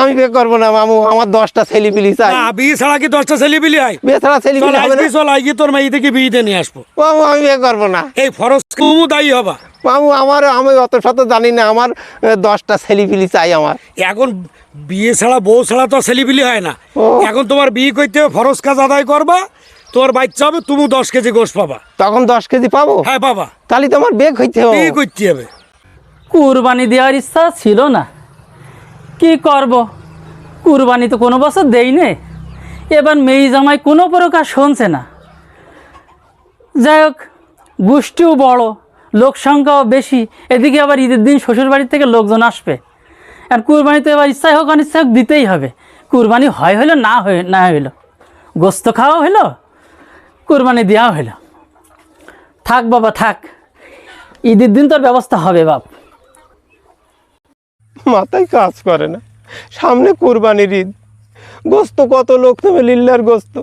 আমি বিয়ে করবো না মামু, আমার 10টা ছেলেপিলি চাই। বিয়ে ছাড়া কি 10টা ছেলেপিলি হয়? বিয়ে ছাড়া ছেলেপিলি হবে না। চল আজকে তোর মেয়ে থেকে বিয়েতে নিয়ে আসবো। মামু আমি বিয়ে করবো না। এই ফরজ তুমি দায়ী হবা। মামু আমি অত শত জানি না, আমার 10টা ছেলেপিলি চাই আমার। এখন বিয়ে ছাড়া বউ ছাড়া তো ছেলেপিলি হয় না। এখন তোমার বিয়ে করতে হবে, ফরজ কাজ আদায় করবা, তোমার বাচ্চা হবে, তুমি 10 কেজি গোশ পাবা। তখন 10 কেজি পাবো? হ্যাঁ পাবা। তাহলে তো আমার বিয়ে করতে হবে। বিয়ে করতে হবে। কুরবানি দেওয়ার ইচ্ছা ছিল না, কি করব, কুরবানি তো কোনো বছর দেই নে। এবার মেয়ে জামাই কোনো প্রকার শুনছে না। যাই হোক, গোষ্ঠীও বড়, লোক সংখ্যাও বেশি, এদিকে আবার ঈদের দিন শ্বশুর বাড়ির থেকে লোকজন আসবে। আর কুরবানি তো এবার ইচ্ছাই হোক অনিচ্ছা হোক দিতেই হবে। কুরবানি হইলো না হইলো, গোস্ত খাওয়া হইলো, কুরবানি দেওয়া হইলো। থাক বাবা থাক, ঈদের দিন তোর ব্যবস্থা হবে বাপ। মাথায় কাজ করে না, সামনে কুরবানির ঈদ, গোস্ত কত লোক নেবে লিল্লার গোস্ত।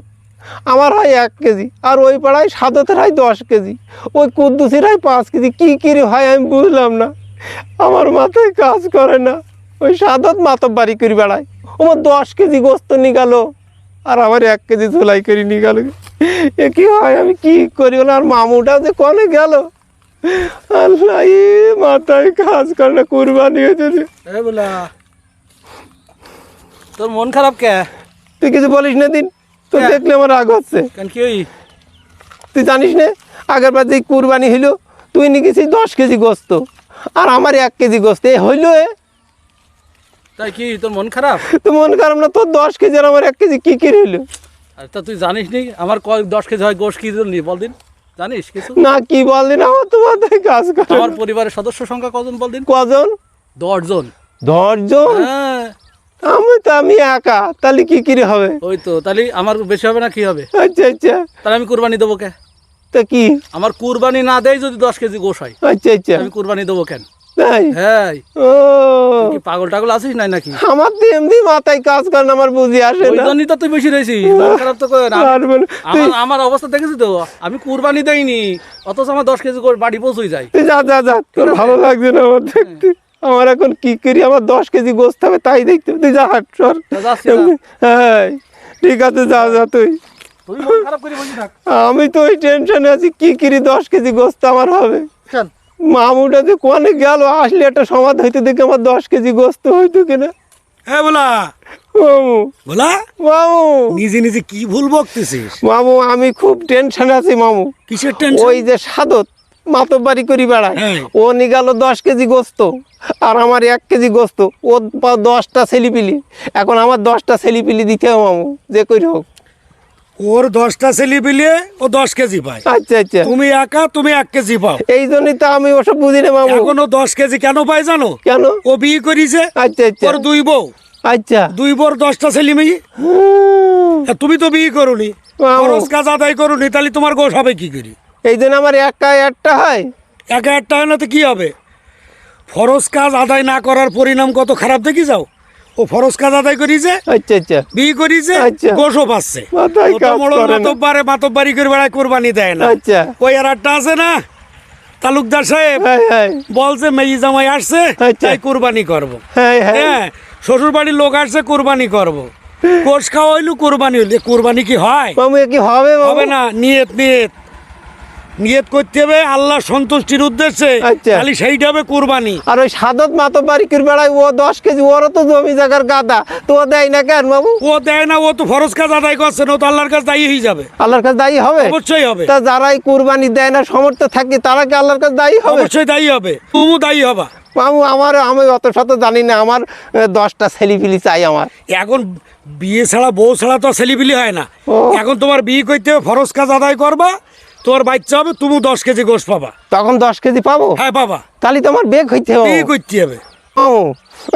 আমার হয় 1 কেজি, আর ওই পাড়ায় সাদতের হয় 10 কেজি, ওই কুদ্দুসির হয় 5 কেজি। কী কিরে হয় আমি বুঝলাম না, আমার মাথায় কাজ করে না। ওই সাদত মাতব বাড়ি করে বেড়ায়, আমার 10 কেজি গোস্ত নিগালো, আর আমার 1 কেজি ঝোলাই করে নিয়ে গেল। এ কি হয়, আমি কি করি? আর মামুটাও যে কনে গেল, আল্লাহ মাথায় কাজ করে না। কুরবানি হয়েছে যে বলা, তোর মন খারাপ কে? তুই কিছু বলিস না দিন, তুই দেখলে আমার রাগ হচ্ছে। কেন কি হই? তুই জানিস না আগের বার যে কুরবানি হইলো, তুই নিয়ে গেছিস 10 কেজি গোস্ত, আর আমার 1 কেজি গোস্ত। এ হইলো তাই কি তোর মন খারাপ? তো মন খারাপ না, তোর 10 কেজি আর আমার 1 কেজি কি হইলো? তা তুই জানিস নি আমার 10 কেজি হয় গোশ কি জন্য বল দিন? জানিস কিছু না, কি বলদিন, আমার তো মাথায় কাজ করে। আমার পরিবারের সদস্য সংখ্যা কজন বল দিন? কজন? 10 জন। 10 জন? হ্যাঁ, আমি একা, তাহলে কি হবে? ওই তো, তাহলে আমার বেশি হবে না কি হবে? আচ্ছা আচ্ছা, তাহলে আমি কুরবানি দেবো কে? তা কি আমার কুরবানি না দেয় যদি 10 কেজি গোশ হয়, আচ্ছা আচ্ছা, আমি কুরবানি দেবো কেন? তাই? হ্যাঁ, ও, কি পাগল টাগল আছিস নাই নাকি? আমার তো এমনি মাথায় কাজ করে না, আমার বুঝি আসে ওই না। জন্যই তো তুই বেশি রয়েছিস। মন খারাপ তো করে না। আর বল, আমার অবস্থা দেখেছি তো, আমি কুরবানি দেইনি, অথচ আমার 10 কেজি করে বাড়ি পৌঁছই যায়। তুই যা, তোর ভালো লাগছে না আমার দেখতে। আমার এখন কি করি, আমার 10 কেজি গোস্ত হবে তাই দেখতে। তুই যা, হাট সর। হ্যাঁ ঠিক আছে, যা তুই। তুই মন খারাপ করে বসে থাক। আমি তো ওই টেনশনে আছি, কি করি 10 কেজি গোস্ত আমার হবে। মামুটা যে কোনে গেল, আসলে একটা সমাধ হইতে দেখে আমার 10 কেজি গোস্ত হইতো কিনা। হ্যাঁ বলা মামু, বলা, মামু, নিজে নিজে কি ভুল বকতেছিস? মামু আমি খুব টেনশনে আছি মামু। কিসের টেনশন? ওই যে সাদত মাতব বাড়ি করি বেড়ায়, হ্যাঁ। ও নিয়ে গেল 10 কেজি গোস্ত, আর আমার 1 কেজি গোস্ত। ও 10টা ছেলিপিলি, এখন আমার 10টা ছেলিপিলি দিতে হবে মামু, যে কই হোক। ওর 10টা ছেলে বিলিয়ে ও 10 কেজি পায়, আচ্ছা আচ্ছা, তুমি একা, তুমি 1 কেজি পাও। এই জন্যই তো আমি ওসব বুঝি না মামু। এখন ও 10 কেজি কেন পায় জানো? কেন? ও বিয়ে করেছে, আচ্ছা আচ্ছা, ওর 2 বউ, আচ্ছা 2 বউর 10টা ছেলে মেয়ে। আর তুমি তো বিয়ে করোনি, মামু। খরচ কাজ আদায় করোনি, তাহলে তোমার গোশ হবে কি করি? এই জন্য আমার একটা হয়। একা একটা হয় না তো কি হবে? ফরজ কাজ আদায় না করার পরিণাম কত খারাপ দেখি যাও। ও ফরজ কাজ আদায় করেছে, আচ্ছা আচ্ছা, বিয়ে করেছে, আচ্ছা। গোশও পাচ্ছে। মাথায় কাজ করে না। মাতব্বারি করে বেড়ায়, কোরবানি দেয় না। আচ্ছা, ওই আর একটা আছে না, তালুকদার সাহেব হ্যাঁ বলছে মেয়ে জামাই আসছে, আচ্ছা। তাই কোরবানি করবো। হ্যাঁ, হ্যাঁ, শ্বশুর বাড়ির লোক আসছে, কোরবানি করবো। কোষ খাওয়া হইলো, কোরবানি হইলে। কোরবানি কি হয়? মামু, এ কি হবে মামু? হবে না। নিয়ত করতে হবে আল্লাহ সন্তুষ্টির উদ্দেশ্যে, আচ্ছা। খালি সেইটা হবে কোরবানি। আর ওই সাদত মাতব বাড়ি করে বেড়ায়, ও 10 কেজি, ওরও তো জমি জায়গার গাদা, তো ও দেয় না কেন মামু? ও দেয় না, ও তো ফরজ কাজ আদায় করছে না, ও তো আল্লাহর কাছে দায়ী হয়ে যাবে। আল্লাহর কাছে দায়ী হবে? অবশ্যই হবে, তা যারাই কুরবানি দেয় না, সমর্থ থাকে, তারা কি আল্লাহর কাছে দায়ী হবে? অবশ্যই দায়ী হবে। তুমি দায়ী হবা। মামু আমি অত শত জানি না, আমার 10টা ছেলিপিলি চাই আমার। এখন বিয়ে ছাড়া বউ ছাড়া তো ছেলেপিলি হয় না। ও। এখন তোমার বিয়ে করতে হবে, ফরজ কাজ আদায় করবা, তোমার বাচ্চা হবে, তুমি 10 কেজি গোশ পাবা। তখন 10 কেজি পাবো? হ্যাঁ পাবা। তাহলে তো আমার বিয়ে হইতে হবে। বিয়ে করতে হবে। মামু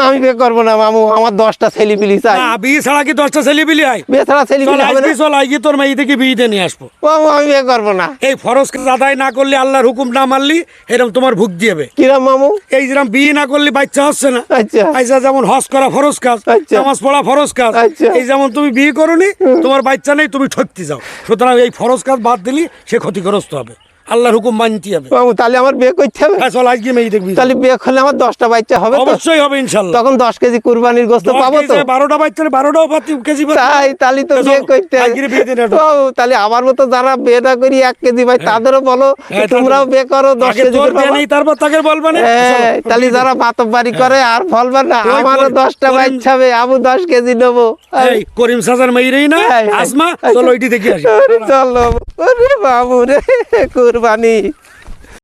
আমি বিয়ে করবো না মামু, আমার 10টা ছেলিপিলি চাই। না, বিয়ে ছাড়া কি 10টা ছেলেপিলি হয়? বিয়ে ছাড়া চল ছেলিপিলি হবে না। আজকে, চল আজকে তোর মেয়ে থেকে বিয়েতে নিয়ে আসবো। মামু আমি বিয়ে করবো না। এই ফরজ কাজ আদায় না করলে, আল্লাহর হুকুম না মানলি, এরকম তোমার ভুগ দিবে। কিরাম মামু? এই যেরকম বিয়ে না করলে বাচ্চা হচ্ছে না, আচ্ছা আচ্ছা, যেমন হজ করা ফরজ কাজ, আচ্ছা। নামাজ পড়া ফরজ কাজ, আচ্ছা। এই যেমন তুমি বিয়ে করোনি, তোমার বাচ্চা নেই, তুমি ঠকতে যাও। সুতরাং এই ফরজ কাজ বাদ দিলি সে ক্ষতিগ্রস্ত হবে। আল্লাহর হুকুম মানতে হবে। বাবু তাহলে আমার বিয়ে করতে হবে? হ্যাঁ চল আজকে মেয়ে দেখবি। তাহলে বিয়ে করলে আমার 10টা বাচ্চা হবে তো? অবশ্যই হবে ইনশাল্লাহ। তখন 10 কেজি কুরবানির গোস্ত পাবো তো? 12টা বাচ্চা 12টাও কেজি পাচ্ছি। তাই তাহলে তো বিয়ে করতে হবে। আজকে বিয়ে দিন একটু। বাবু তাহলে আমার মতো যারা বিয়ে না করি 1 কেজি ভাই তাদেরও বলো হ্যাঁ, তোমরাও বিয়ে করো 10 আগে কেজি তোর করে বিয়ে পাবা। নেই, তারপর তাকে বলবা না। হ্যাঁ, তাহলে যারা মাতব্বারি করে আর বলবে না ওই আমারও করিম- 10টা বাচ্চা হবে, আমি 10 কেজি নেবো। এই করিম সাজার মেয়েরই না হ্যাঁ, হ্যাঁ। আসমা, চলো ওইটি দেখি আসি। চলো ওরে বাবু রে কুরবানি।